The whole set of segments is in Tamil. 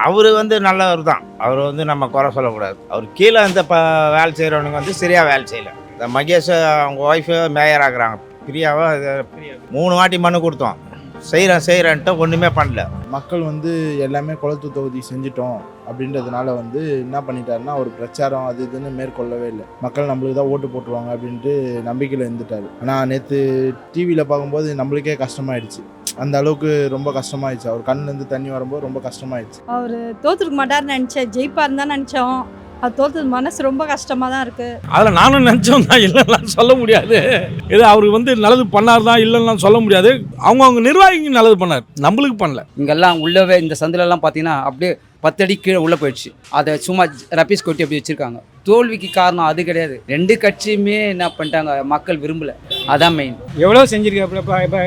அவர் வந்து நல்லவர் தான். அவர் வந்து நம்ம குறை சொல்லக்கூடாது. அவர் கீழே இந்த வேலை செய்கிறவனுங்க வந்து சரியாக வேலை செய்யலை. இந்த மகேஷ் அவங்க ஒய்ஃபு மேயர் ஆகுறாங்க. பிரியாவை 3 வாட்டி மனு கொடுத்தோம். செய்கிறேன்ட்டு ஒன்றுமே பண்ணல. மக்கள் வந்து எல்லாமே குளத்து தொகுதி செஞ்சிட்டோம் அப்படின்றதுனால வந்து என்ன பண்ணிட்டாருன்னா ஒரு பிரச்சாரம் அது இதுன்னு மேற்கொள்ளவே இல்லை. மக்கள் நம்மளுக்கு தான் ஓட்டு போட்டுருவாங்க அப்படின்ட்டு நம்பிக்கையில் இருந்துட்டார். ஆனால் நேற்று டிவியில் பார்க்கும்போது நம்மளுக்கே கஷ்டமாயிடுச்சு. அந்த அளவுக்கு ரொம்ப கஷ்டமாயிடுச்சு. அவர் கண்ணுலேருந்து தண்ணி வரும்போது ரொம்ப கஷ்டமாயிடுச்சு. அவர் தோற்றுருக்க மாட்டார்னு நினச்சேன், ஜெயிப்பாருன்னு தான் நினச்சோம். அது தோற்றது மனசு ரொம்ப கஷ்டமாக தான் இருக்குது. அதில் நானும் நினச்சோம் தான், இல்லைன்னா சொல்ல முடியாது. இது அவர் வந்து நல்லது பண்ணார் தான், இல்லைன்னா சொல்ல முடியாது. அவங்க நிர்வாகிக்கு நல்லது பண்ணார், நம்மளுக்கு பண்ணல. இங்கெல்லாம் உள்ளவே இந்த சந்திலெல்லாம் பார்த்தீங்கன்னா அப்படியே 10 அடி கீழே உள்ளே போயிடுச்சு. அதை சும்மா ரப்பீஸ் கொட்டி அப்படி வச்சுருக்காங்க. தோல்விக்கு காரணம் அது கிடையாது. 2 கட்சியுமே என்ன பண்ணிட்டாங்க, மக்கள் விரும்பலை. அதான் மெயின். எவ்வளோ செஞ்சுருக்காப்புல. இப்போ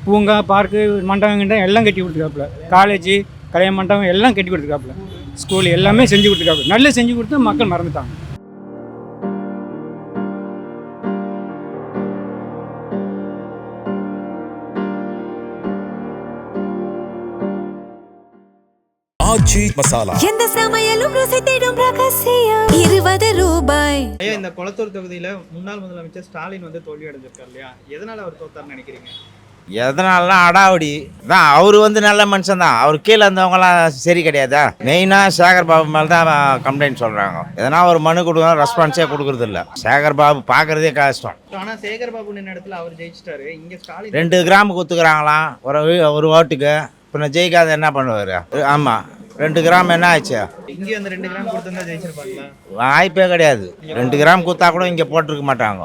பூங்கா, பார்க்கு, மண்டபம் எல்லாம் கட்டி கொடுத்துருக்காப்புல. காலேஜ், கல்யாண மண்டபம் எல்லாம் கட்டி கொடுத்துருக்காப்புல. ஸ்கூல் எல்லாமே செஞ்சு கொடுத்துருக்காப்புல. நல்லா செஞ்சு கொடுத்து மக்கள் மறந்துட்டாங்க. ஆச்சி மசாலா எந்த சமையலும் ருசி தேடும் ரகசியம் 20 ரூபாய். இந்த கொளத்தூர் தொகுதியில முன்னாள் முதலமைச்சர் ஸ்டாலின் வந்து தோல்வி அடைஞ்சிருக்கார் இல்லையா? எதனால அவர் தோத்தார்னு நினைக்கிறீங்க? எதனாலலாம் அடாவடி தான். அவர் வந்து நல்ல மனுஷன் தான். அவர் கீழே இருந்தவங்களாம் சரி கிடையாதா? மெயினாக சேகர் பாபு மேலே தான் கம்ப்ளைண்ட் சொல்கிறாங்க. எதனா ஒரு மனு கொடுக்கணும், ரெஸ்பான்ஸே கொடுக்குறது இல்லை. சேகர் பாபு பார்க்குறதே கஷ்டம். ஆனால் சேகர் பாபு நின்ன இடத்துல அவர் ஜெயிச்சிட்டாரு. இங்கே ஸ்டாலின் 2 கிராம் குத்துக்கிறாங்களாம் ஒரு ஓட்டுக்கு. பின்ன ஜெயிக்காத என்ன பண்ணுவார்? ஆமாம், 2 கிராம் என்ன ஆச்சு? இங்கே அந்த 2 கிராம் கொடுத்துருந்தா ஜெயிச்சிருப்பாங்களா? வாய்ப்பே கிடையாது. 2 கிராம் கொடுத்தா கூட இங்கே போட்டிருக்க மாட்டாங்க.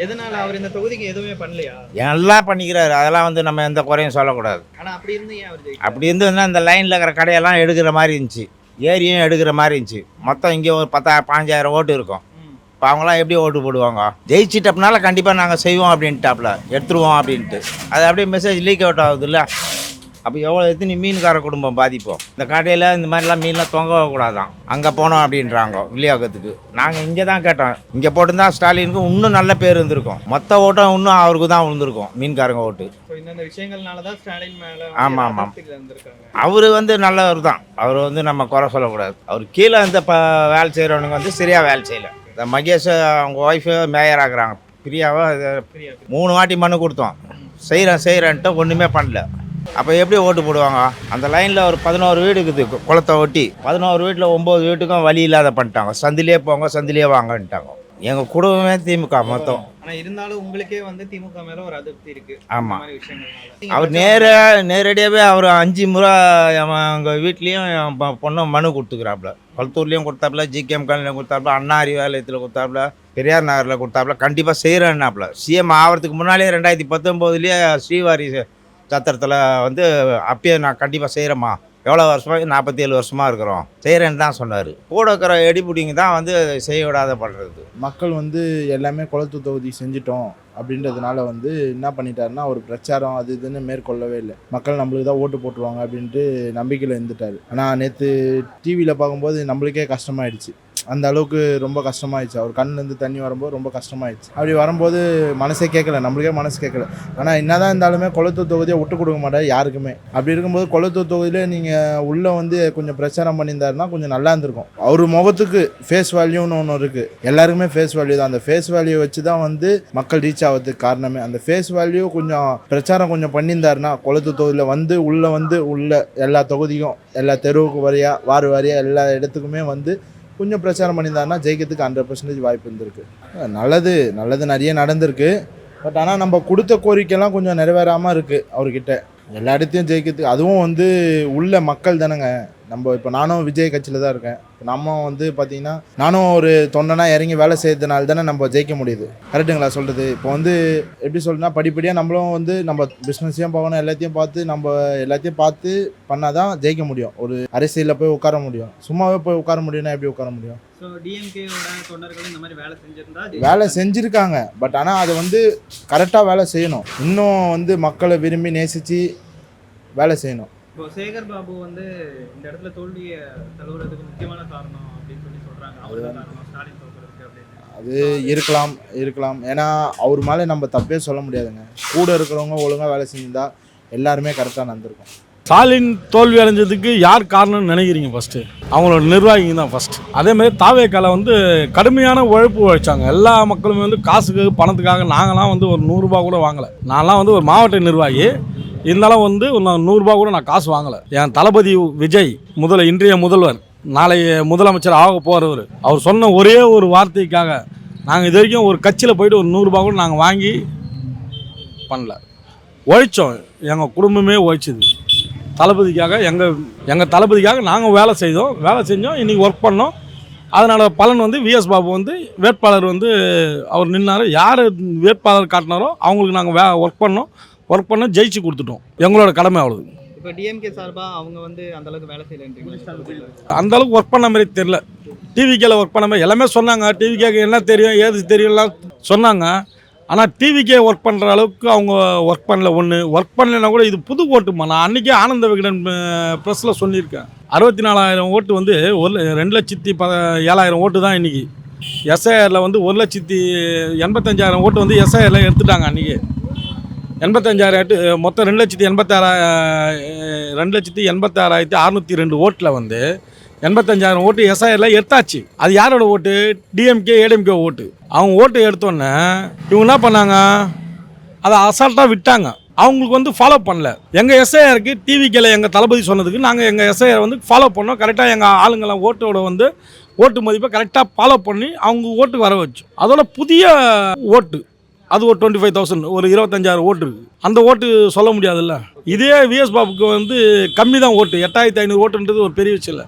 எதனால அவர் இந்த தொகுதிக்கு எதுவுமே பண்ணலையா? எல்லாம் பண்ணிக்கிறாரு. அதெல்லாம் வந்து நம்ம எந்த குறையும் சொல்லக்கூடாது. ஆனால் அப்படி இருந்து ஏன் அவர் ஜெயிச்சார்? அப்படி இருந்ததுன்னா இந்த லைனில் இருக்கிற கடையெல்லாம் எடுக்கிற மாதிரி இருந்துச்சு, ஏரியும் எடுக்கிற மாதிரி இருந்துச்சு. மொத்தம் இங்கே ஒரு 10,000-15,000 ஓட்டு இருக்கும். இப்போ அவங்களாம் எப்படி ஓட்டு போடுவாங்க? ஜெயிச்சிட்டப்பனால கண்டிப்பாக நாங்கள் செய்வோம் அப்படின்ட்டாப்ல, எடுத்துருவோம் அப்படின்ட்டு. அது அப்படியே மெசேஜ் லீக் அவுட் ஆகுது இல்லை? அப்போ எவ்வளோ எத்தனை மீன்கார குடும்பம் பாதிப்போம். இந்த கடையில் இந்த மாதிரிலாம் மீன்லாம் தொங்கக்கூடாதான், அங்கே போனோம் அப்படின்றாங்க வில்லியாக்கத்துக்கு. நாங்கள் இங்கே தான் கேட்டோம். இங்கே போட்டுருந்தா ஸ்டாலினுக்கு இன்னும் நல்ல பேர் இருந்திருக்கும். மொத்த ஓட்டம் இன்னும் அவருக்கு தான் விழுந்திருக்கும், மீன்காரங்க ஓட்டு. இந்த விஷயங்கள்னால தான் ஸ்டாலின் மேலே ஆமாம். அவர் வந்து நல்லவர் தான். அவர் வந்து நம்ம குறை சொல்லக்கூடாது. அவர் கீழே இந்த வேலை செய்கிறவனுங்க வந்து சரியாக வேலை செய்யலை. இந்த மகேஷ் அவங்க ஒய்ஃபு மேயர் ஆகுறாங்க. பிரியாவை 3 வாட்டி மனு கொடுத்தோம். செய்கிறேன்ட்டு ஒன்றுமே பண்ணல. அப்போ எப்படி ஓட்டு போடுவாங்க? அந்த லைனில் ஒரு 11 வீடு இருக்குது குளத்தை ஒட்டி. 11 வீட்டில் 9 வீட்டுக்கும் வழி இல்லாத பண்ணிட்டாங்க. சந்திலே போங்க, சந்திலே வாங்கன்ட்டாங்க. எங்கள் குடும்பமே திமுக மொத்தம். ஆனால் இருந்தாலும் உங்களுக்கே வந்து திமுக மேலே ஒரு அதிருப்தி இருக்குது. ஆமாம். அவர் நேரடியாகவே அவர் 5 முறை எங்கள் வீட்லேயும் பொண்ணு மனு கொடுத்துக்கிறாப்புல. கொளத்தூர்லேயும் கொடுத்தாப்புல, ஜிகேஎம் காலனிலையும் கொடுத்தாப்புல, அண்ணா அறிவாலயத்தில் கொடுத்தாப்புல, பெரியார் நகரில் கொடுத்தாப்புல. கண்டிப்பாக செய்கிறேன்னாப்புல. சிஎம் ஆகிறதுக்கு முன்னாலே 2019 ஸ்ரீவாரி சத்திரத்தில் வந்து அப்பயே நான் கண்டிப்பாக செய்கிறேம்மா, எவ்வளோ வருஷமாக 47 வருஷமாக இருக்கிறோம், செய்கிறேன்னு தான் சொன்னார். கூட இருக்கிற எடிபுடிங்க தான் வந்து செய்ய விடாத பண்ணுறது. மக்கள் வந்து எல்லாமே குளத்து தொகுதி செஞ்சிட்டோம் அப்படின்றதுனால வந்து என்ன பண்ணிட்டாருன்னா ஒரு பிரச்சாரம் அது இதுன்னு மேற்கொள்ளவே இல்லை. மக்கள் நம்மளுக்கு தான் ஓட்டு போட்டுருவாங்க அப்படின்ட்டு நம்பிக்கையில் இருந்துட்டார். ஆனால் நேற்று டிவியில் பார்க்கும்போது நம்மளுக்கே கஷ்டமாயிடுச்சு. அந்த அளவுக்கு ரொம்ப கஷ்டமாயிடுச்சு. அவர் கண்ணுலேருந்து தண்ணி வரும்போது ரொம்ப கஷ்டமாயிடுச்சு. அப்படி வரும்போது மனசே கேட்கல, நம்மளுக்கே மனசு கேட்கல. ஆனால் என்னதான் இருந்தாலுமே குளத்தூர் தொகுதியை விட்டு கொடுக்க மாட்டார் யாருக்குமே. அப்படி இருக்கும்போது குளத்தூர் தொகுதியில் நீங்கள் உள்ளே வந்து கொஞ்சம் பிரச்சாரம் பண்ணியிருந்தாருன்னா கொஞ்சம் நல்லா இருந்திருக்கும். அவர் முகத்துக்கு ஃபேஸ் வேல்யூன்னு ஒன்று இருக்குது. எல்லாருக்குமே ஃபேஸ் வேல்யூ தான். அந்த ஃபேஸ் வேல்யூ வச்சு தான் வந்து மக்கள் ரீச் ஆகிறதுக்கு காரணமே. அந்த ஃபேஸ் வேல்யூ கொஞ்சம் பிரச்சாரம் கொஞ்சம் பண்ணியிருந்தாருன்னா குளத்தூர் தொகுதியில் வந்து உள்ள எல்லா தொகுதிக்கும், எல்லா தெருவுக்கு வாரு வாரியாக எல்லா இடத்துக்குமே வந்து கொஞ்சம் பிரச்சாரம் பண்ணியிருந்தாருன்னா ஜெயிக்கிறதுக்கு 100% வாய்ப்பு இருந்திருக்கு. நல்லது நிறைய நடந்திருக்கு. பட் ஆனால் நம்ம கொடுத்த கோரிக்கைலாம் கொஞ்சம் நிறைவேறாமல் இருக்குது அவர்கிட்ட. எல்லா இடத்தையும் ஜெயிக்கிறதுக்கு அதுவும் வந்து உள்ள மக்கள் தானேங்க. நம்ம இப்போ நானும் விஜய் கட்சியில் தான் இருக்கேன். நம்ம வந்து பார்த்திங்கன்னா நானும் ஒரு தொண்டனா இறங்கி வேலை செய்யறதுனால தானே நம்ம ஜெயிக்க முடியுது. கரெக்டுங்களா சொல்கிறது? இப்போ வந்து எப்படி சொல்றேன்னா படிப்படியாக நம்மளும் வந்து நம்ம பிஸ்னஸையும் பார்க்கணும், எல்லாத்தையும் பார்த்து பண்ணால் தான் ஜெயிக்க முடியும். ஒரு அரசியலில் போய் உட்கார முடியும். சும்மாவே போய் உட்கார முடியும்னா எப்படி உட்கார முடியும்? வேலை செஞ்சுருக்காங்க. பட் ஆனால் அதை வந்து கரெக்டாக வேலை செய்யணும். இன்னும் வந்து மக்களை விரும்பி நேசித்து வேலை செய்யணும். இப்போ சேகர் பாபு வந்து இந்த இடத்துல தோல்வியை தழுவுறதுக்கு முக்கியமான காரணம் அப்படின்னு சொல்லி சொல்கிறாங்க. ஸ்டாலின் தோற்கிறதுக்கு அப்படின்னு. அது இருக்கலாம். ஏன்னா அவர் மேலே நம்ம தப்பே சொல்ல முடியாதுங்க. கூட இருக்கிறவங்க ஒழுங்காக வேலை செஞ்சிருந்தா எல்லாருமே கரெக்டாக நடந்திருக்கும். ஸ்டாலின் தோல்வி அடைஞ்சதுக்கு யார் காரணம்னு நினைக்கிறீங்க? ஃபஸ்ட்டு அவங்களோட நிர்வாகிங்க தான் ஃபஸ்ட்டு. அதேமாதிரி தாவேக்கால வந்து கடுமையான உழைப்பு உழைச்சாங்க. எல்லா மக்களுமே வந்து காசுக்கு பணத்துக்காக நாங்களாம் வந்து ஒரு 100 ரூபா கூட வாங்கலை. நான்லாம் வந்து ஒரு மாவட்ட நிர்வாகி, இருந்தாலும் வந்து ஒரு 100 ரூபா கூட நான் காசு வாங்கலை. என் தளபதி விஜய் இன்றைய முதல்வர், நாளை முதலமைச்சர் ஆக போகிறவர், அவர் சொன்ன ஒரே ஒரு வார்த்தைக்காக நாங்கள் இது வரைக்கும் ஒரு கட்சியில் போயிட்டு ஒரு 100 ரூபா கூட நாங்கள் வாங்கி பண்ணல. உழைச்சோம், எங்கள் குடும்பமே உழைச்சிது தளபதிக்காக. எங்கள் தளபதிக்காக நாங்கள் வேலை செஞ்சோம், இன்றைக்கி ஒர்க் பண்ணோம். அதனால் பலன் வந்து விஎஸ் பாபு வந்து வேட்பாளர் வந்து அவர் நின்னார். யார் வேட்பாளர் காட்டினாரோ அவங்களுக்கு நாங்கள் ஒர்க் பண்ணோம், ஜெயிச்சு கொடுத்துட்டோம். எங்களோட கடமை அவ்வளவு. இப்போ டிஎம்கே சார்பாக அவங்க வந்து அந்த அளவுக்கு வேலை செய்யலைன்றீங்க? அந்த அளவுக்கு ஒர்க் பண்ண மாதிரி தெரில. டிவிகேல ஒர்க் பண்ண மாதிரி எல்லாமே சொன்னாங்க. டிவிகேக்கு என்ன தெரியும் ஏது தெரியும்லாம் சொன்னாங்க. ஆனால் டிவிக்கே ஒர்க் பண்ணுற அளவுக்கு அவங்க ஒர்க் பண்ணல. ஒர்க் பண்ணலைன்னா கூட இது புது ஓட்டுமா. நான் அன்றைக்கே ஆனந்த விகடன் ப்ரெஸ்ஸில் சொல்லியிருக்கேன். 64,000 ஓட்டு வந்து 1,07,000 ஓட்டு தான் இன்றைக்கி. எஸ்ஐஆரில் வந்து 1,85,000 ஓட்டு வந்து எஸ்ஐஆரில் எடுத்துட்டாங்க அன்றைக்கி. 85,000 மொத்தம் 2,86,602 ஓட்டில் வந்து 85,000 ஓட்டு எஸ்ஐஆரில் எடுத்தாச்சு. அது யாரோட ஓட்டு? டிஎம்கே ஏடிஎம்கே ஓட்டு. அவங்க ஓட்டு எடுத்தோன்னே இவங்க என்ன பண்ணாங்க, அதை அசால்ட்டாக விட்டாங்க. அவங்களுக்கு வந்து ஃபாலோ பண்ணல. எங்கள் எஸ்ஐஆருக்கு டிவிக்கில் எங்கள் தளபதி சொன்னதுக்கு நாங்கள் எங்கள் எஸ்ஐஆர் வந்து ஃபாலோ பண்ணோம். கரெக்டாக எங்கள் ஆளுங்களாம் ஓட்டோட வந்து ஓட்டு மதிப்பை கரெக்டாக ஃபாலோ பண்ணி அவங்க ஓட்டு வர வச்சோம். அதோட புதிய ஓட்டு அது ஒரு 25,000, ஒரு 25,000 ஓட்டு இருக்குது. அந்த ஓட்டு சொல்ல முடியாதுல்ல. இதே விஎஸ் பாபுக்கு வந்து கம்மி தான் ஓட்டு. 8,500 ஓட்டுன்றது ஒரு பெரிய விஷயம் இல்லை.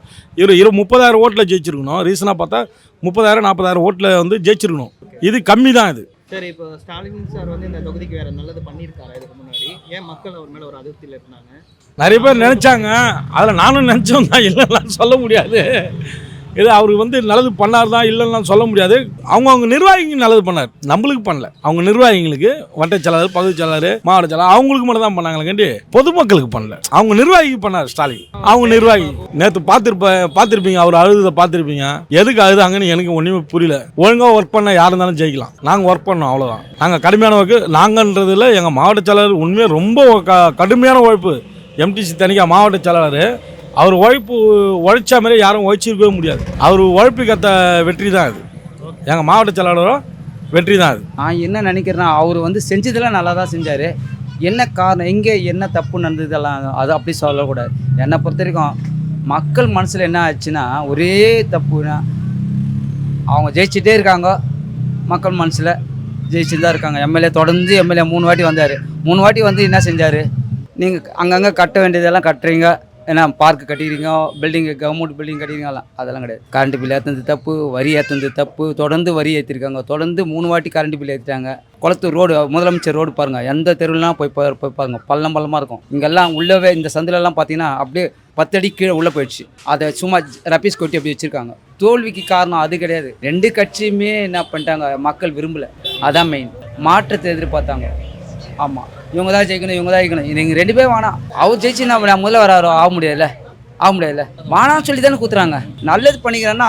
30,000 ஓட்டில் ஜெயிச்சிருக்கணும். ரீசனாக பார்த்தா 30,000 40,000 ஓட்டில் வந்து ஜெயிச்சிருக்கணும். இது கம்மி தான் இது. சரி, இப்போ ஸ்டாலின் சார் வந்து இந்த தொகுதிக்கு வேற நல்லது பண்ணியிருக்காரா இதுக்கு முன்னாடி? ஏன் மக்கள் அவர் மேலே ஒரு அதிருப்தியில் இருந்தாங்க? நிறைய பேர் நினச்சாங்க. அதில் நானும் நினச்சோம் தான், இல்லைன்னு சொல்ல முடியாது. இது அவர் வந்து நல்லது பண்ணார் தான், இல்லைன்னா சொல்ல முடியாது. அவங்க நிர்வாகிங்க நல்லது பண்ணார், நம்மளுக்கு பண்ணல. அவங்க நிர்வாகிங்களுக்கு வட்ட செயலாளர், பகுதி செயலாளர், மாவட்ட செயலாளர் அவங்களுக்கு மட்டும் தான் பண்ணாங்களே, பொதுமக்களுக்கு பண்ணல. அவங்க நிர்வாகிக்கு பண்ணார் ஸ்டாலின். அவங்க நிர்வாகி நேற்று பார்த்துருப்பீங்க, அவர் அழுதை பார்த்துருப்பீங்க. எதுக்கு அழுதாங்கன்னு எனக்கு ஒன்றுமே புரியல. ஒழுங்காக ஒர்க் பண்ண யார் இருந்தாலும் ஜெயிக்கலாம். நாங்கள் ஒர்க் பண்ணோம், அவ்வளோதான். நாங்கள் கடுமையான ஒர்க்கு. நாங்கன்றதில் எங்கள் மாவட்ட செயலாளர் உண்மையாக ரொம்ப கடுமையான உழைப்பு. எம்டிசி தனிக்கா மாவட்ட செயலாளர் அவர் உழைச்சா மாதிரி யாரும் உழைச்சிருக்கவே முடியாது. அவர் உழைப்புக்கு ஏற்ற வெற்றி தான் அது. எங்கள் மாவட்ட செயலாளரும் வெற்றி தான் அது. நான் என்ன நினைக்கிறேன்னா, அவர் வந்து செஞ்சதெல்லாம் நல்லா தான் செஞ்சார். என்ன காரணம், எங்கே என்ன தப்பு நடந்ததெல்லாம் அது அப்படி சொல்லக்கூடாது. என்னை பொறுத்த வரைக்கும் மக்கள் மனசில் என்ன ஆச்சுன்னா, ஒரே தப்புனா அவங்க ஜெயிச்சுட்டே இருக்காங்க. மக்கள் மனசில் ஜெயிச்சுட்டு தான் இருக்காங்க. தொடர்ந்து எம்எல்ஏ 3 வாட்டி வந்தார். 3 வாட்டி வந்து என்ன செஞ்சார்? நீங்கள் அங்கங்கே கட்ட வேண்டியதெல்லாம் கட்டுறீங்க. ஏன்னா பார்க்கு கட்டிக்கிறீங்க, பில்டிங்கு, கவர்மெண்ட் பில்டிங் கட்டிக்கிறீங்களா, அதெல்லாம் கிடையாது. கரண்ட் பில் ஏற்றுனது தப்பு, வரி ஏற்றுனது தப்பு. தொடர்ந்து வரி ஏற்றிருக்காங்க. தொடர்ந்து 3 வாட்டி கரண்ட் பில் ஏற்றிட்டாங்க. குளத்தூர் ரோடு, முதலமைச்சர் ரோடு பாருங்கள், எந்த தெருவுலாம் போய் பாருங்கள், பள்ளமாக இருக்கும். இங்கெல்லாம் உள்ளவே இந்த சந்திலெல்லாம் பார்த்தீங்கன்னா அப்படியே 10 அடி கீழே உள்ளே போயிடுச்சு. அதை சும்மா ரப்பீஸ் கொட்டி அப்படி வச்சுருக்காங்க. தோல்விக்கு காரணம் அது கிடையாது. 2 கட்சியுமே என்ன பண்ணிட்டாங்க, மக்கள் விரும்பலை. அதான் மெயின். மாற்றத்தை எதிர்பார்த்தாங்க. ஆமாம், இவங்க தான் ஜெயிக்கணும். நீங்கள் 2 பேர் வேணாம். அவர் ஜெயிச்சு நான் முதல்ல வராரோ ஆக முடியாதுல்ல. வேணாம்னு சொல்லி தானே கூத்துறாங்க. நல்லது பண்ணிக்கிறேன்னா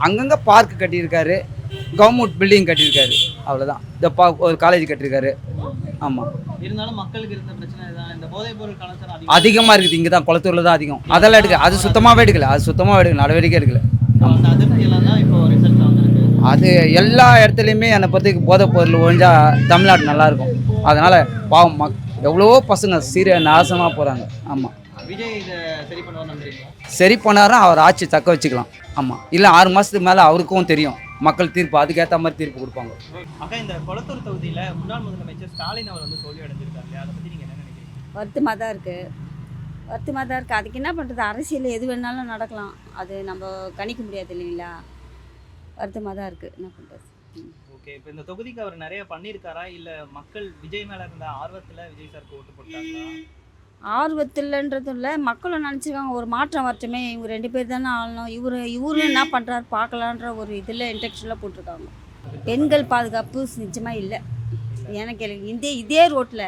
அங்கங்கே பார்க்கு கட்டியிருக்காரு, கவர்மெண்ட் பில்டிங் கட்டியிருக்காரு, அவ்வளோதான். ஒரு காலேஜ் கட்டியிருக்காரு. ஆமாம், இருந்தாலும் மக்களுக்கு இருந்த பிரச்சனை தான் இந்த போதைப் பொருள் கலாச்சாரம் அதிகமாக இருக்குது. இங்கே தான் குளத்தூரில் தான் அதிகம். அதெல்லாம் எடுக்கல. அது சுத்தமாகவே எடுக்கல. நடவடிக்கை எடுக்கல. அந்த அதிருப்தியெல்லாம் தான் இப்போ ரிசல்ட் வந்துருக்கு. அது எல்லா இடத்துலையுமே என்னை பொறுத்தவரைக்கும் போதைப் பொருள் ஒழிஞ்சா தமிழ்நாடு நல்லாயிருக்கும். அதனால் பாவம் எவ்வளவோ பசங்க நாசமாக போகிறாங்க. ஆமாம், விஜய் இதை சரி பண்ணுவான்னு நினைக்கிறீங்களா? சரி பண்ணாருன்னா அவர் ஆட்சி தக்க வச்சுக்கலாம். ஆமாம், இல்லை 6 மாதத்துக்கு மேலே அவருக்கும் தெரியும் மக்கள் தீர்ப்பு, அதுக்கேற்ற மாதிரி தீர்ப்பு கொடுப்பாங்க. அக்கா, இந்த கொளத்தூர் தொகுதியில் முன்னாள் முதலமைச்சர் ஸ்டாலின் அவர் வந்து தோல்வி அடைஞ்சிருக்காரு. அதை பற்றி நீங்கள் என்ன நினைக்கிறீங்க? வருத்தமாக தான் இருக்குது. அதுக்கு என்ன பண்ணுறது, அரசியல் எது வேணாலும் நடக்கலாம். அது நம்ம கணிக்க முடியாது இல்லைங்களா. வருத்தமாக தான் இருக்குது, என்ன பண்ணுறது. ஓகே, இப்போ இந்த தொகுதிக்கு அவர் நிறைய பண்ணியிருக்காரா, இல்லை மக்கள் விஜய் மேலே இருந்த ஆர்வத்தில் விஜய் சாருக்கு ஓட்டு போட்டாங்களா? ஆர்வத்தில்ன்றதும் இல்லை, மக்களும் நினச்சிருக்காங்க ஒரு மாற்றம் வரட்டுமே, இவங்க 2 பேர் தானே ஆளணும், இவரு என்ன பண்ணுறாரு பார்க்கலான்ற ஒரு இதில் இன்டெக்ஷனில் போட்டிருக்காங்க. பெண்கள் பாதுகாப்பு நிச்சயமாக இல்லை. எனக்கு இதே ரோட்டில்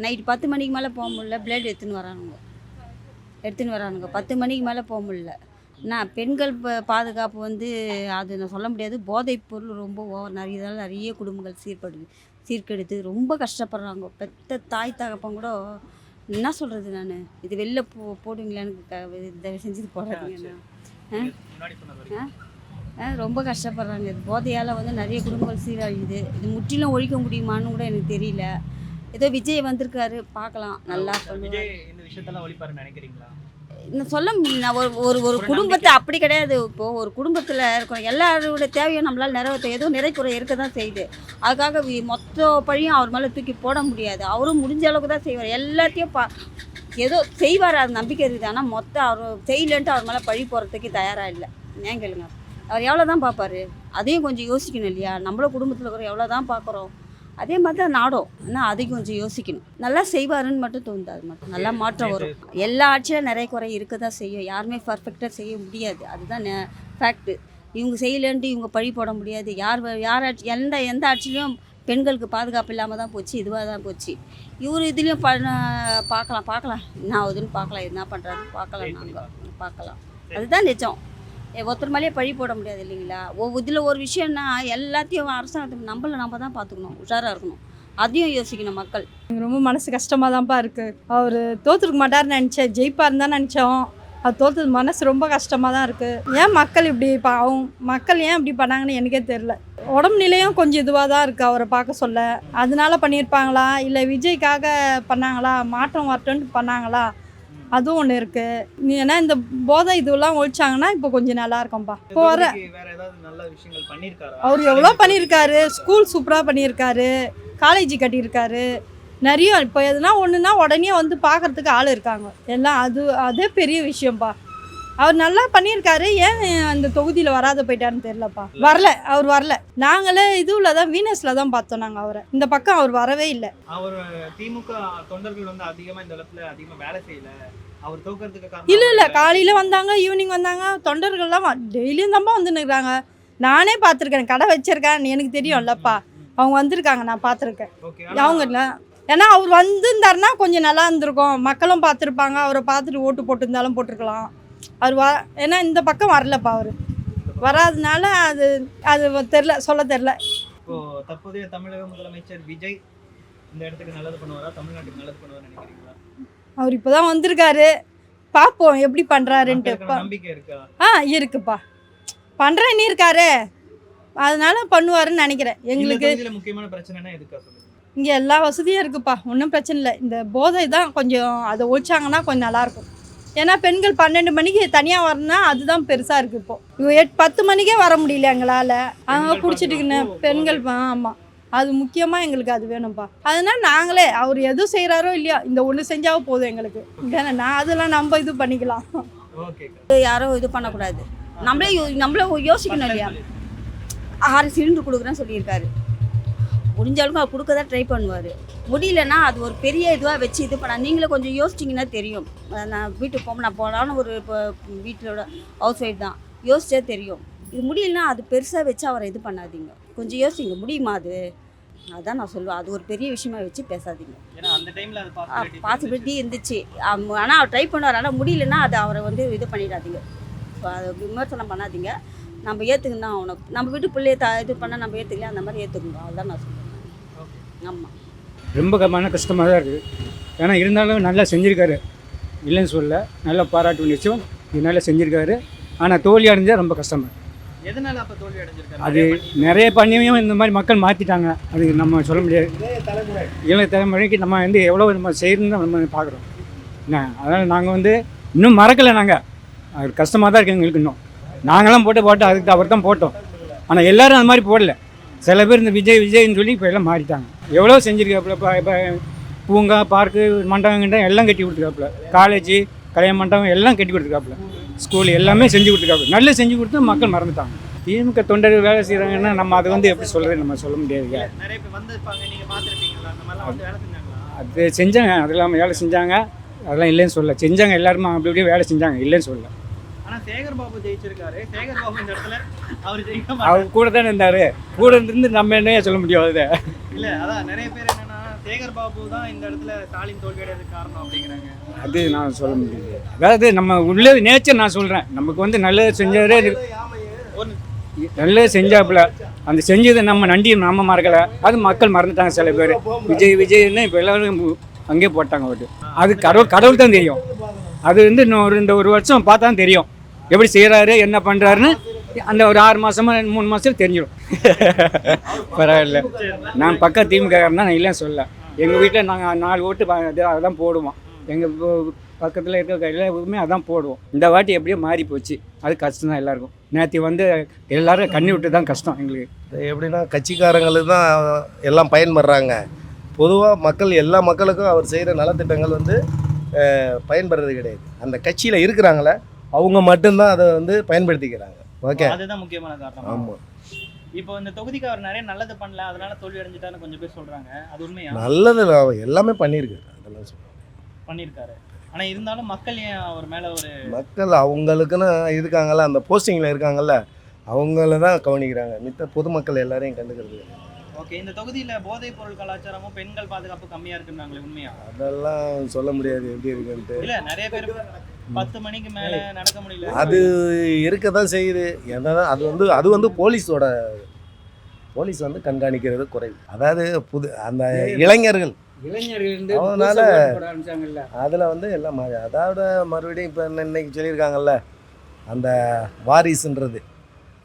நைட்டு 10 மணிக்கு மேலே போக முடியல. பிளேட் எடுத்துன்னு வரானுங்க 10 மணிக்கு மேலே போக முடியல. நான் பெண்கள் பாதுகாப்பு வந்து அது நான் சொல்ல முடியாது. போதைப் பொருள் ரொம்ப நிறைய குடும்பங்கள் சீர்கெடுத்து ரொம்ப கஷ்டப்படுறாங்க. பெத்த தாய் தகப்பன் கூட என்ன சொல்கிறது நான் இது வெளில போடுவீங்களான்னு தயவு செஞ்சு இது போடாதீங்கண்ணா. முன்னாடி சொன்னது வரைக்கும். ரொம்ப கஷ்டப்படுறாங்க. இது போதையால் வந்து நிறைய குடும்பங்கள் சீரழியுது. இது முற்றிலும் ஒழிக்க முடியுமான்னு கூட எனக்கு தெரியல. ஏதோ விஜய் வந்திருக்காரு, பார்க்கலாம், நல்லா பண்ணுவார். விஜய் இந்த விஷயத்தெல்லாம் ஒழிப்பாருன்னு நினைக்கிறீங்களா? நான் சொல்ல முடியல. ஒரு குடும்பத்தை அப்படி கிடையாது. இப்போது ஒரு குடும்பத்தில் இருக்கிற எல்லாரோட தேவையும் நம்மளால் நிறைவேற்ற ஏதோ நிறைக்குறை இருக்க தான் செய்யுது. அதுக்காக மொத்த பழியும் அவர் மேலே தூக்கி போட முடியாது. அவரும் முடிஞ்ச அளவுக்கு தான் செய்வார். எல்லாத்தையும் ஏதோ செய்வார், அது நம்பிக்கை இருக்குது. ஆனால் அவர் செய்யலன்ட்டு அவர் மேலே பழி போகிறதுக்கு தயாராக இல்லை. ஏன் கேளுங்க, அவர் எவ்வளோ தான் பார்ப்பார்? அதையும் கொஞ்சம் யோசிக்கணும் இல்லையா? நம்மளும் குடும்பத்தில் இருக்கிற எவ்வளோ தான் பார்க்குறோம், அதே மாதிரி தான் நாடும். ஆனால் அதையும் கொஞ்சம் யோசிக்கணும். நல்லா செய்வாருன்னு மட்டும் தோணுது. அது மட்டும் நல்லா மாற்றம் வரும். எல்லா ஆட்சியிலும் நிறைய குறை இருக்க தான் செய்யும். யாருமே பர்ஃபெக்டாக செய்ய முடியாது. அதுதான் ஃபேக்ட்டு. இவங்க செய்யலன்ட்டு இவங்க பழி போட முடியாது. யார் ஆட்சி, எந்த ஆட்சியிலையும் பெண்களுக்கு பாதுகாப்பு இல்லாமல் தான் போச்சு, இதுவாக தான் போச்சு. இவர் இதுலேயும் பார்க்கலாம் என்ன ஆகுதுன்னு பார்க்கலாம், என்ன பண்ணுறாருன்னு பார்க்கலாம், நாங்கள் பார்க்கலாம். அதுதான் நிஜம். ஒருத்தர் மேலேயே பழி போட முடியாது இல்லைங்களா? இதில் ஒரு விஷயம்னா எல்லாத்தையும் அரசாங்கத்துக்கு நம்ம தான் பார்த்துக்கணும், உஷாராக இருக்கணும். அதையும் யோசிக்கணும் மக்கள். ரொம்ப மனசு கஷ்டமாக தான்ப்பா இருக்குது. அவர் தோற்றுருக்க மாட்டார்னு நினச்சேன், ஜெயிப்பாருன்னு தான் நினச்சோம். அது தோற்றது மனசு ரொம்ப கஷ்டமாக தான் இருக்குது. ஏன் மக்கள் இப்படி மக்கள் ஏன் இப்படி பண்ணாங்கன்னு எனக்கே தெரில. உடம்பு நிலையும் கொஞ்சம் இதுவாக தான் இருக்குது அவரை பார்க்க சொல்ல. அதனால பண்ணியிருப்பாங்களா, இல்லை விஜய்க்காக பண்ணாங்களா, மாற்றம் வரட்டுன்ட்டு பண்ணாங்களா, அதுவும் ஒன்று இருக்குது. ஏன்னா இந்த போதை இதுவெல்லாம் ஒழிச்சாங்கன்னா இப்போ கொஞ்சம் நல்லா இருக்கும்பா. இப்போ வர வேற ஏதாவது நல்ல விஷயங்கள் பண்ணியிருக்காரா? அவர் எவ்வளோ பண்ணியிருக்காரு. ஸ்கூல் சூப்பராக பண்ணியிருக்காரு, காலேஜ் கட்டியிருக்காரு, நிறைய. இப்போ எதுனா ஒன்றுனா உடனே வந்து பார்க்குறதுக்கு ஆள் இருக்காங்க எல்லாம். அதே பெரிய விஷயம்ப்பா. அவர் நல்லா பண்ணியிருக்காரு. ஏன் அந்த தொகுதியில் வராத போயிட்டாருன்னு தெரியலப்பா. அவர் வரல. நாங்களே இதுவில் தான் வீனஸில் தான் பார்த்தோம் நாங்கள் அவரை. இந்த பக்கம் அவர் வரவே இல்லை. அவர் திமுக தொண்டர்கள் வந்து அதிகமாக இந்த இடத்துல அதிகமாக வேலை செய்யல. அவர் தோக்கிறதுக்கு காரணம் இல்லை காலையில் வந்தாங்க, ஈவினிங் வந்தாங்க. தொண்டர்கள்லாம் டெய்லியும் தான்ப்பா வந்துருக்குறாங்க. நானே பார்த்துருக்கேன், கடை வச்சிருக்கேன், எனக்கு தெரியும்லப்பா. அவங்க வந்திருக்காங்க, நான் பார்த்துருக்கேன். அவங்க இல்லை. ஏன்னா அவர் வந்திருந்தாருன்னா கொஞ்சம் நல்லா இருந்திருக்கும். மக்களும் பார்த்துருப்பாங்க, அவரை பார்த்துட்டு ஓட்டு போட்டிருந்தாலும் போட்டிருக்கலாம். அவர் ஏன்னா இந்த பக்கம் வரலப்பா. அவர் வராதனால அது தெரில, சொல்ல தெரில. இப்போ தற்போதைய தமிழக முதலமைச்சர் விஜய் இந்த இடத்துக்கு நல்லது பண்ணுவாரா, தமிழ்நாட்டுக்கு நல்லது பண்ணுவார்னு நினைக்கிறீங்களா? அவர் இப்போ தான் வந்திருக்காரு, பார்ப்போம் எப்படி பண்ணுறாருன்ட்டு. நம்பிக்கை இருக்கா? இருக்குப்பா, பண்ணுறேன்னு இருக்காரு, அதனால பண்ணுவாருன்னு நினைக்கிறேன். எங்களுக்கு முக்கியமான பிரச்சனைனா எதுக்கா சொல்லுங்க? இங்கே எல்லா வசதியும் இருக்குப்பா, ஒன்றும் பிரச்சனை இல்லை. இந்த போதை தான் கொஞ்சம் அதை ஒழிச்சாங்கன்னா கொஞ்சம் நல்லாயிருக்கும். ஏன்னா பெண்கள் 12 மணிக்கு தனியாக வரணும்னா அதுதான் பெருசாக இருக்குது. இப்போது 10 மணிக்கே வர முடியல எங்களால். அங்கே பிடிச்சிட்டுக்குன்னு பெண்கள். ஆமாம், அது முக்கியமாக எங்களுக்கு அது வேணும்ப்பா. அதனால் நாங்களே அவர் எதுவும் செய்கிறாரோ இல்லையா, இந்த ஒன்று செஞ்சாவே போதும் எங்களுக்கு. நான் அதெல்லாம் நம்ம இது பண்ணிக்கலாம். யாரும் இது பண்ணக்கூடாது, நம்மளே யோசிக்கணும் இல்லையா? 6 சிலிண்டர் கொடுக்குறேன்னு சொல்லியிருக்காரு. முடிஞ்ச அளவுக்கு அவர் கொடுக்க தான் ட்ரை பண்ணுவார். முடியலன்னா அது ஒரு பெரிய இதுவாக வச்சு இது பண்ண. நீங்களே கொஞ்சம் யோசிச்சிங்கன்னா தெரியும். நான் வீட்டுக்கு நான் போனாலும் ஒரு இப்போ வீட்டிலோட ஹவுஸ் ஒய்ஃப் தான், யோசிச்சே தெரியும். இது முடியலன்னா அது பெருசாக வச்சு அவரை இது பண்ணாதீங்க. கொஞ்சம் யோசிங்க, முடியுமா அது? அதான் நான் சொல்லுவேன், அது ஒரு பெரிய விஷயமா வச்சு பேசாதீங்க. ஏன்னா அந்த டைமில் அது பாசிபிலிட்டி இருந்துச்சு. ஆனால் அவர் ட்ரை பண்ணுவார். ஆனால் முடியலன்னா அது அவரை வந்து இது பண்ணிடாதீங்க, அதை விமர்சனம் பண்ணாதீங்க. நம்ம ஏற்றுக்கணும் தான் அவனுக்கு. நம்ம வீட்டு பிள்ளைய இது பண்ணால் நம்ம ஏற்றுக்கல, அந்த மாதிரி ஏற்றுக்கணும். அதுதான் நான் சொல்லுவேன். ஆமாம், ரொம்ப கஷ்டமாக தான் இருக்குது. ஏன்னா இருந்தாலும் நல்லா செஞ்சுருக்காரு, இல்லைன்னு சொல்ல. நல்லா பாராட்டு விஷயம், இது நல்லா செஞ்சுருக்காரு. ஆனால் தோல்வி அடைஞ்சால் ரொம்ப கஷ்டமாக. எதனால அப்போ தோல்வி அடைஞ்சிருக்காரு? அது நிறைய பண்ணியும் இந்த மாதிரி மக்கள் மாற்றிட்டாங்க. அது நம்ம சொல்ல முடியாது. இளைய தலைமுறைக்கு நம்ம வந்து எவ்வளோ நம்ம செய்யணும்னு நம்ம பார்க்குறோம். என்ன அதனால் நாங்கள் வந்து இன்னும் மறக்கலை. நாங்கள் அது கஷ்டமாக தான் இருக்குது எங்களுக்கு. இன்னும் நாங்களாம் போட்டோம், அதுக்கு அவர் தான் போட்டோம். ஆனால் எல்லோரும் அந்த மாதிரி போடல. சில பேர் இந்த விஜய்ன்னு சொல்லி இப்போ எல்லாம் மாறிட்டாங்க. எவ்வளோ செஞ்சுருக்காப்புல. இப்போ பூங்கா, பார்க்கு, மண்டபம் எல்லாம் கட்டி கொடுத்துருக்காப்புல. காலேஜ், கல்யாண மண்டபம் எல்லாம் கட்டி கொடுத்துருக்காப்புல. ஸ்கூல் எல்லாமே செஞ்சு கொடுத்துருக்காப்புல. நல்லா செஞ்சு கொடுத்து மக்கள் மறந்துட்டாங்க. திமுக தொண்டர்கள் வேலை செய்கிறாங்கன்னா நம்ம அதை வந்து எப்படி சொல்கிறது, நம்ம சொல்ல முடியாதுங்க. நிறைய பேர் வந்திருப்பாங்க, நீங்கள் பார்த்துருப்பீங்களா? அந்த மாதிரிலாம் வந்து வேலை செஞ்சாங்களா? அது செஞ்சாங்க, அதெல்லாம் வேலை செஞ்சாங்க. அதெல்லாம் இல்லைன்னு சொல்ல. செஞ்சாங்க, எல்லாருமே அப்படி அப்படியே வேலை செஞ்சாங்க, இல்லைன்னு சொல்ல. ஆனால் சேகர் பாபு ஜெயிச்சிருக்காரு. சேகர் பாபு இந்த இடத்துல அவர் ஜெயிக்க அவர் கூட தானே இருந்தார். கூட இருந்து நம்ம என்னையா சொல்ல முடியாது. இல்லை, அதான் நிறைய பேர் என்னன்னா சேகர் பாபு தான் இந்த இடத்துல ஸ்டாலின் தோல்வி அடைறதுக்கு காரணம் அப்படிங்கிறாங்க. அது நான் சொல்ல முடியாது. அதாவது நம்ம உள்ள நேச்சர் நான் சொல்கிறேன். நமக்கு வந்து நல்லது செஞ்சாரே, நல்லது செஞ்சாப்புல. அந்த செஞ்சதை நம்ம நன்றி நம்ம மறக்கலை. அது மக்கள் மறந்துட்டாங்க சில பேர். விஜய்ன்னு இப்போ எல்லோரும் அங்கேயே போட்டாங்க ஓட்டு. அது கடவுள் தான் தெரியும். அது வந்து இன்னும் இந்த ஒரு வருஷம் பார்த்தா தான் தெரியும் எப்படி செய்கிறாரு என்ன பண்ணுறாருன்னு. அந்த ஒரு 6 மாதமா 3 மாதத்துல தெரிஞ்சிடும். பரவாயில்ல, நான் பக்கம் திமுககாரன் தான், நான் இல்லை சொல்ல. எங்கள் வீட்டில் நாங்கள் 4 ஓட்டு அதான் போடுவோம். எங்கள் பக்கத்தில் இருக்க எல்லாருமே அதான் போடுவோம். இந்த வாட்டி எப்படியோ மாறி போச்சு. அது கஷ்டம் தான் எல்லாருக்கும். நேற்று வந்து எல்லோரும் கண்ணி விட்டு தான் கஷ்டம் எங்களுக்கு. எப்படின்னா கட்சிக்காரங்களுக்கு தான் எல்லாம் பயன்படுறாங்க. பொதுவாக மக்கள் எல்லா மக்களுக்கும் அவர் செய்கிற நலத்திட்டங்கள் வந்து பயன்படுறது கிடையாது. அந்த கட்சியில் இருக்கிறாங்களே அவங்க மட்டும்தான் அதை வந்து பயன்படுத்திக்கிறாங்க. ஓகே, அதுதான் முக்கியமான காரணம். ஆமாம். இப்போ இந்த தொகுதிக்கு அவர் நிறைய நல்லது பண்ணல, அதனால தோல்வி அடைஞ்சிட்டாருன்னு கொஞ்சம் பேர் சொல்றாங்க. அது உண்மையா? நல்லது எல்லாமே பண்ணியிருக்காரு, அதெல்லாம் பண்ணியிருக்காரு. ஆனால் இருந்தாலும் மக்கள் ஏன் அவர் மேலே ஒரு மக்கள் அவங்களுக்குன்னு இருக்காங்கல்ல, அந்த போஸ்டிங்கில் இருக்காங்கல்ல, அவங்கள தான் கவனிக்கிறாங்க. மித்த பொதுமக்கள் எல்லாரையும் கண்டுக்கிறது. ஓகே, இந்த தொகுதியில் போதைப் பொருள் கலாச்சாரமும் பெண்கள் பாதுகாப்பு கம்மியாக இருக்குன்னாங்களே, உண்மையா? அதெல்லாம் சொல்ல முடியாது எப்படி இருக்குன்ட்டு. இல்லை, நிறைய பேர் 10 மணிக்கு மேலே நடக்க முடியல. அது இருக்க தான் செய்யுது. என்னன்னா அது வந்து போலீஸ் வந்து கண்காணிக்கிறது குறைவு. அதாவது அந்த இளைஞர்கள் அதனால அதில் வந்து எல்லாம் அதோட மறுபடியும் இப்போ இன்னைக்கு சொல்லியிருக்காங்கல்ல அந்த வாரிசுன்றது,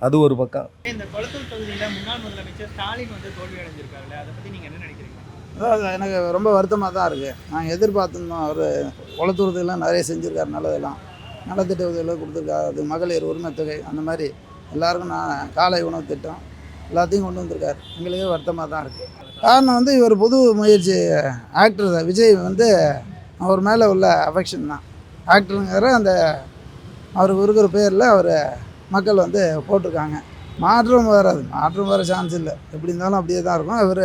அது ஒரு பக்கம். இந்த கொளத்தூர் தொகுதியில் முன்னாள் முதலமைச்சர் ஸ்டாலின் வந்து தோல்வி அடைஞ்சிருக்காருல்ல, அதை பற்றி நீங்கள் என்ன நினைக்கிறீங்க? அதாவது எனக்கு ரொம்ப வருத்தமாக தான் இருக்குது. நாங்கள் எதிர்பார்த்துருந்தோம். அவர் கொளத்தூரத்துக்கெல்லாம் நிறைய செஞ்சுருக்காரு, நல்லதெல்லாம் நலத்திட்ட உதவிகளை கொடுத்துருக்காரு. அது மகளிர் உரிமை தொகை அந்த மாதிரி எல்லாருக்கும் காலை உணவு திட்டம் எல்லாத்தையும் கொண்டு வந்திருக்காரு. எங்களுக்கே வருத்தமாக தான் இருக்குது. காரணம் வந்து இவர் புது முயற்சி ஆக்டர் விஜய் வந்து அவர் மேலே உள்ள அஃபெக்ஷன் தான். ஆக்டருங்கிற அந்த அவருக்கு இருக்கிற பேரில் அவர் மக்கள் வந்து போட்டிருக்காங்க. மாற்றம் வர சான்ஸ் இல்லை. எப்படி இருந்தாலும் அப்படியே தான் இருக்கும். இவர்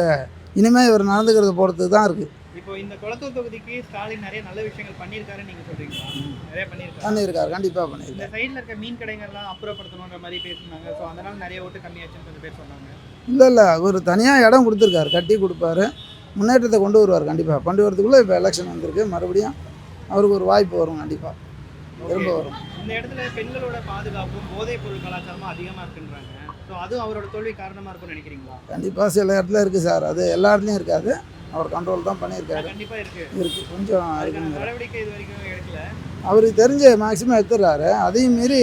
இனிமேல் இவர் நடந்துக்கிறத பொறுத்து தான் இருக்குது. இப்போ இந்த கொளத்தூர் தொகுதிக்கு ஸ்டாலின் நிறைய நல்ல விஷயங்கள் பண்ணியிருக்காருன்னு நீங்கள் சொல்கிறீங்களா? நிறைய பண்ணியிருக்காரு, கண்டிப்பாக பண்ணியிருக்காரு. இந்த சைடில் இருக்க மீன் கடைகள்லாம் அப்புறப்படுத்தணுன்ற மாதிரி பேசுனாங்க. ஸோ அதனால் நிறைய ஓட்டு கம்மியாச்சுன்னு கொஞ்சம் பேர் சொன்னாங்க. இல்லை அவர் தனியாக இடம் கொடுத்துருக்காரு, கட்டி கொடுப்பாரு, முன்னேற்றத்தை கொண்டு வருவார். கண்டிப்பாக கொண்டு வரதுக்குள்ளே இப்போ எலெக்ஷன் வந்திருக்கு, மறுபடியும் அவருக்கு ஒரு வாய்ப்பு வரும். கண்டிப்பாக திரும்ப வரும். இந்த இடத்துல பெண்களோட பாதுகாப்பும் போதைப் பொருள் கலாச்சாரமும் அதிகமாக இருக்குன்றாங்க. ஸோ அதுவும் அவரோட தோல்வி காரணமாக இருக்கும்னு நினைக்கிறீங்களா? கண்டிப்பாக சில இடத்துல இருக்குது சார். அது எல்லா இடத்துலையும் இருக்காது. அவர் கண்ட்ரோல் தான் பண்ணியிருக்காரு. கண்டிப்பாக இருக்குது கொஞ்சம் இருக்குங்க. நடவடிக்கை இது வரைக்கும் எடுக்கல. அவருக்கு தெரிஞ்ச மேக்ஸிமம் எடுத்துடுறாரு. அதையும் மீறி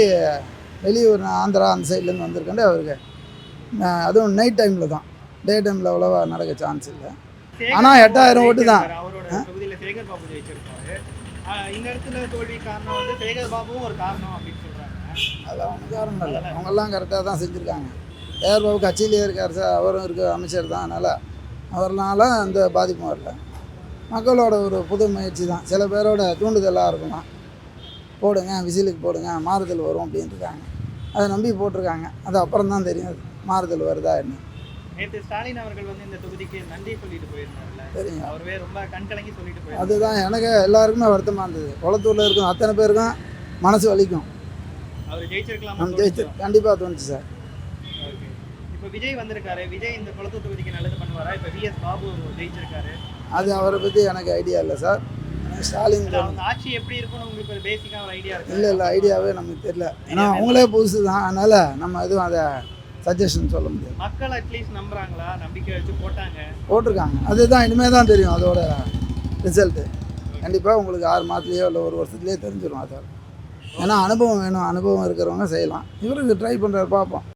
வெளியூர் ஆந்திரா அந்த சைட்லேருந்து வந்திருக்காண்டு அவருக்கு. அதுவும் நைட் டைமில் தான், டே டைமில் அவ்வளோவா நடக்க சான்ஸ் இல்லை. ஆனால் 8000 ஓட்டு தான். அவரோட தொகுதியில் சேகர் பாபு ஜெயிச்சிருக்காரு. இந்த இடத்துல தோல்வி காரணம் வந்து சேகர் பாபுவும் ஒரு காரணம் அப்படின்னு சொல்கிறாங்க. அதெல்லாம் ஒன்றும் காரணம் இல்லை. அவங்கெல்லாம் கரெக்டாக தான் செஞ்சுருக்காங்க. சேகர் பாபு கட்சியிலே இருக்கார் சார், அவரும் இருக்க அமைச்சர் தான். அதனால் அவர்னால அந்த பாதிப்பும் வரல. மக்களோட ஒரு புது முயற்சி தான். சில பேரோட தூண்டுதலாக இருக்கலாம். போடுங்க, விசிலுக்கு போடுங்க, மாறுதல் வரும் அப்படின்ட்டு இருக்காங்க. அதை நம்பி போட்டிருக்காங்க. அது அப்புறம் தான் தெரியும் அது மாறுதல் வருதா என்ன. நேற்று ஸ்டாலின் அவர்கள் வந்து இந்த தொகுதிக்கு நன்றி சொல்லிட்டு போயிருந்தாருல்ல, தெரியும். அவரே ரொம்ப கண்கலங்கி சொல்லிட்டு போயிருந்தாரு. அதுதான் எனக்கு எல்லாருக்குமே வருத்தமாக இருந்தது. குளத்தூரில் இருக்கும் அத்தனை பேருக்கும் மனசு வலிக்கும். அவர் ஜெயிச்சிருக்கலாம். கண்டிப்பாக தோணுச்சு சார். ஓகே, இப்போ விஜய் வந்திருக்காரு. விஜய் இந்த குளத்தூர் தொகுதிக்கு நல்லது பண்ணுவாரா? இப்போ விஎஸ் பாபு ஜெயிச்சிருக்காரு. அது அவரை பற்றி எனக்கு ஐடியா இல்லை சார். ஸ்டாலின் அவங்க ஆட்சி எப்படி இருக்கும்னு உங்களுக்கு ஒரு பேசிக்காக ஒரு ஐடியா இருக்கு? இல்லை ஐடியாவே நமக்கு தெரியல. ஏன்னா அவங்களே புதுசு தான். அதனால் நம்ம எதுவும் அதை சஜஷன் சொல்ல முடியாது. மக்கள் அட்லீஸ்ட் நம்புறாங்களா? நம்பிக்கை வச்சு போட்டிருக்காங்க. அதுதான் இனிமேல் தான் தெரியும் அதோட ரிசல்ட்டு. கண்டிப்பாக உங்களுக்கு 6 மாதத்துலேயோ இல்லை 1 வருஷத்துலேயே தெரிஞ்சிடும். அதோட ஏன்னா அனுபவம் வேணும். அனுபவம் இருக்கிறவங்க செய்யலாம். இவருக்கு ட்ரை பண்ணுறாரு, பார்ப்போம்.